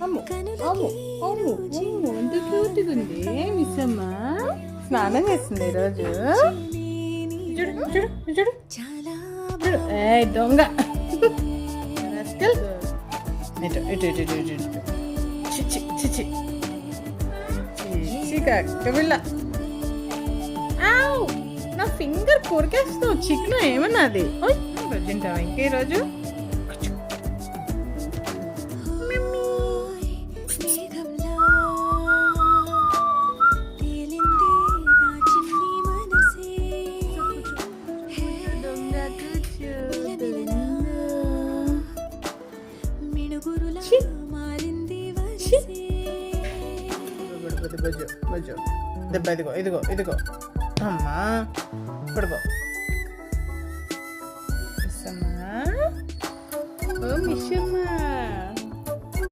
అమ్ము అమ్ము అమ్ము అమ్ము ఎంత క్యూట్గా ఉంది మిస్సమ్మ. స్నానం చేస్తుంది ఈరోజు. చూడు చూడు చూడు చూడు. ఏ దొంగ రాస్కల్. ఇటు ఇటు ఇటు ఇటు ఇటు ఇటు. చిచి చిచి చిచి కక్కపిల్ల. ఆవ్ నా ఫింగర్ కొరికేస్తావు. చికెన్ ఏమన్నా అది. రోజు తింటావా ఇంకా ఈరోజు? దెబ్బ ఇదిగో ఇదిగో ఇదిగో అమ్మా పడుకో. మిస్సమ్మా ఓ మిస్సమ్మా.